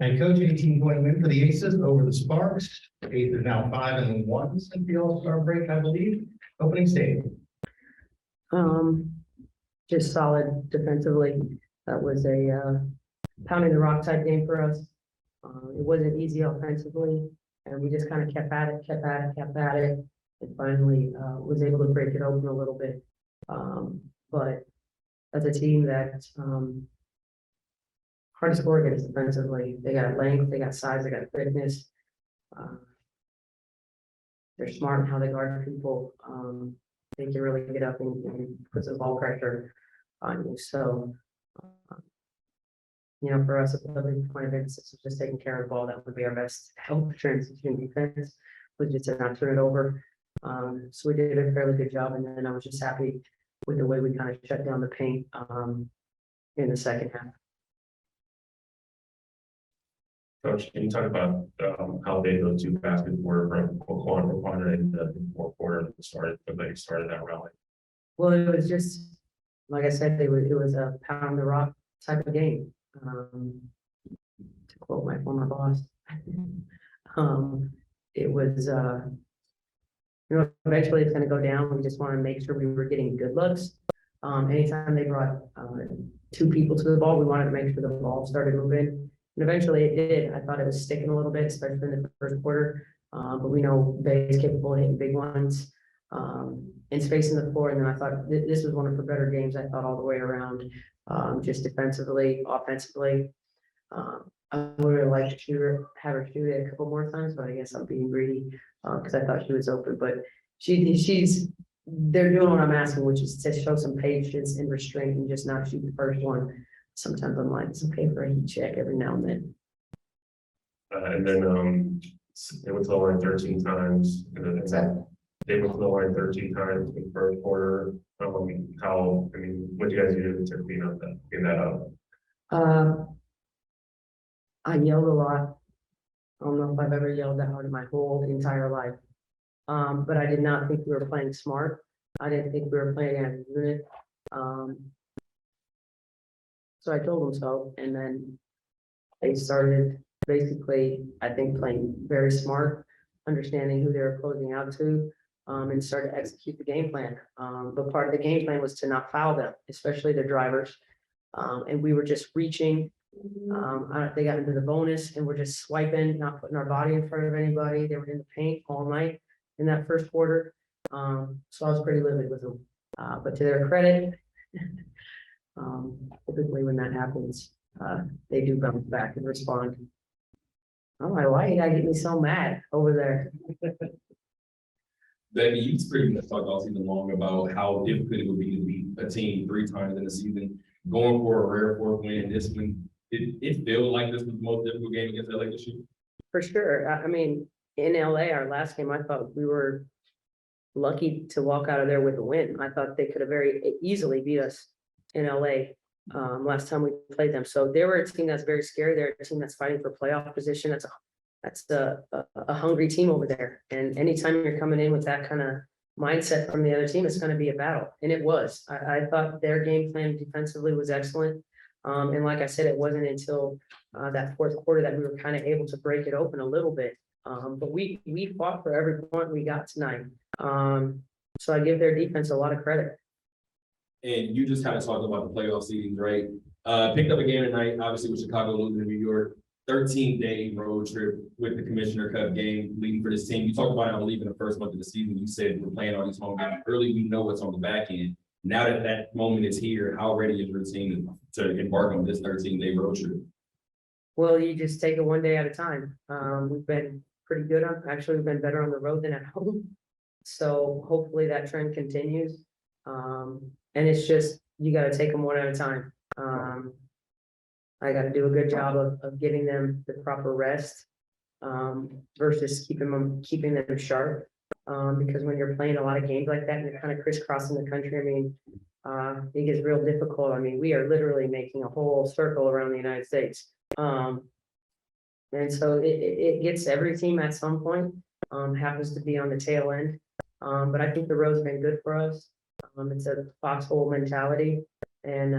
And coach, 18-point win for the Aces over the Sparks. The Aces are now 5-1 since the All-Star break, I believe. Opening statement. Just solid defensively. That was a pounding the rock type game for us. It wasn't easy offensively, and we just kind of kept at it, and finally was able to break it open a little bit. But as a team that hard to score against defensively, they got length, they got size, they got quickness. They're smart in how they guard people. They can really get up and put some ball pressure on you. So, for us, a big point of emphasis is just taking care of the ball. That would be our best help transition defense, was just to not turn it over. So we did a fairly good job, and then I was just happy with the way we kind of shut down the paint in the second half. Coach, can you talk about how big those two baskets were from Quanah in the fourth quarter that started that rally? Well, it was just, like I said, it was a pound the rock type of game. To quote my former boss, it was, eventually it's going to go down. We just want to make sure we were getting good looks. Anytime they brought two people to the ball, we wanted to make sure the ball started moving. And eventually it did. I thought it was sticking a little bit, especially in the first quarter. But we know Bay is capable of hitting big ones and spacing the floor. And then I thought this was one of her better games, I thought, all the way around, just defensively, offensively. I would have liked to have her shoot it a couple more times, but I guess I'm being greedy because I thought she was open. But they're doing what I'm asking, which is to show some patience and restraint and just not shoot the first one. Sometimes I'm like, it's okay for a heat check every now and then. And then they went to the line 13 times. They went to the line 13 times in the first quarter. What do you guys do to clean that up? I yelled a lot. I don't know if I've ever yelled that hard in my whole entire life. But I did not think we were playing smart. I didn't think we were playing as a unit. So I told them so, and then they started basically, I think, playing very smart, understanding who they were closing out to, and started to execute the game plan. But part of the game plan was to not foul them, especially the drivers. And we were just reaching. They got into the bonus and we're just swiping, not putting our body in front of anybody. They were in the paint all night in that first quarter. So I was pretty livid with them. But to their credit, typically when that happens, they do bounce back and respond. I'm like, why you gotta get me so mad over there? Becky, you pretty much talked all season long about how difficult it would be to beat a team 3 times in the season, going for a rare 4th win. And this one, it feels like this was the most difficult game against LA this year. For sure. I mean, in LA, our last game, I thought we were lucky to walk out of there with a win. I thought they could have very easily beat us in LA last time we played them. So they were a team that's very scary. They're a team that's fighting for playoff position. That's a hungry team over there. And anytime you're coming in with that kind of mindset from the other team, it's going to be a battle. And it was. I thought their game plan defensively was excellent. And like I said, it wasn't until that 4th quarter that we were kind of able to break it open a little bit. But we fought for every point we got tonight. So I give their defense a lot of credit. And you just kind of talked about the playoff seedings, right? Picked up a game tonight, obviously with Chicago losing to New York. 13-day road trip with the Commissioner Cup game leading for this team. You talked about how leaving the first month of the season. You said we're playing all these home games early. We know what's on the back end. Now that that moment is here, how ready is your team to embark on this 13-day road trip? Well, you just take it one day at a time. We've been pretty good we've been better on the road than at home. So hopefully that trend continues. And it's just, you got to take them one at a time. I got to do a good job of giving them the proper rest versus keeping them sharp. Because when you're playing a lot of games like that and you're kind of crisscrossing the country, I mean, it gets real difficult. I mean, we are literally making a whole circle around the United States. And so it gets every team at some point, happens to be on the tail end. But I think the road's been good for us. It's a foxhole mentality. And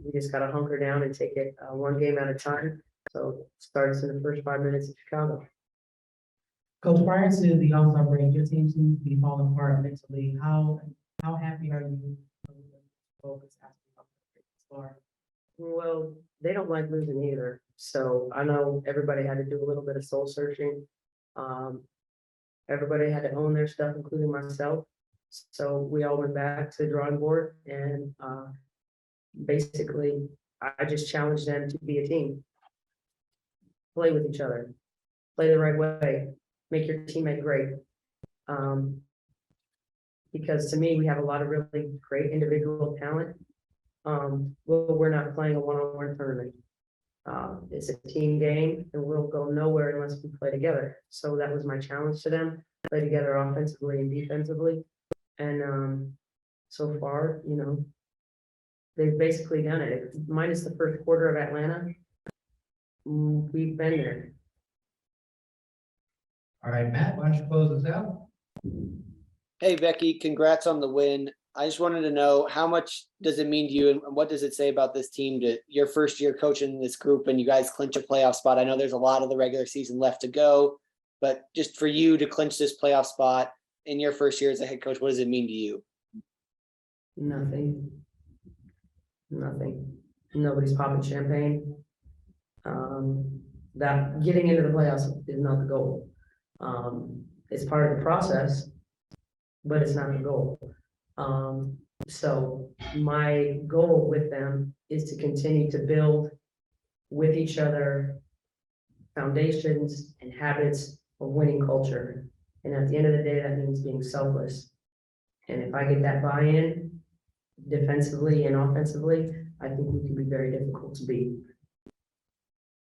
we just got to hunker down and take it one game at a time. So starts in the first 5 minutes of Chicago. Coach, prior to the All-Star break, your team seems to be falling apart mentally. How happy are you? Focus after the All-Star break this far? Well, they don't like losing either, so I know everybody had to do a little bit of soul searching. Everybody had to own their stuff, including myself. So we all went back to the drawing board and basically, I just challenged them to be a team. Play with each other, play the right way, make your teammate great. Because to me, we have a lot of really great individual talent. Well, we're not playing a one-on-one tournament. It's a team game and we'll go nowhere unless we play together. So that was my challenge to them, play together offensively and defensively. And so far, you know, they've basically done it. Minus the first quarter of Atlanta, we've been there. All right, Matt, why don't you close us out? Hey, Becky, congrats on the win. I just wanted to know, how much does it mean to you and what does it say about this team to your first year coaching this group and you guys clinch a playoff spot? I know there's a lot of the regular season left to go, but just for you to clinch this playoff spot in your first year as a head coach, what does it mean to you? Nothing. Nobody's popping champagne. That getting into the playoffs is not the goal. It's part of the process, but it's not the goal. So my goal with them is to continue to build with each other foundations and habits of winning culture. And at the end of the day, that means being selfless. And if I get that buy-in defensively and offensively, I think we can be very difficult to beat.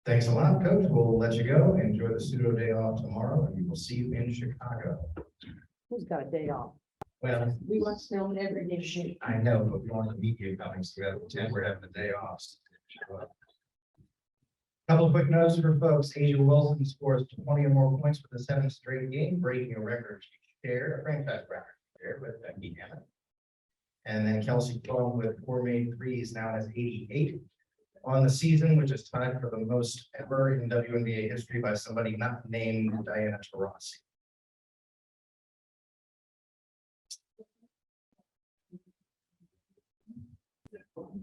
Thanks a lot, Coach. We'll let you go. Enjoy the pseudo day off tomorrow, and we will see you in Chicago. Who's got a day off? Well, We watch film every day. I know, but we want the media coming, so we have to pretend we're having a day off. Couple of quick notes for folks. Asia Wilson scores 20 or more points for the 7th straight game, breaking a record she shared, a franchise record shared with Becky Hammon. And then Kelsey Plum with 4 made threes now has 88 on the season, which is tied for the most ever in WNBA history by somebody not named Diana Taurasi.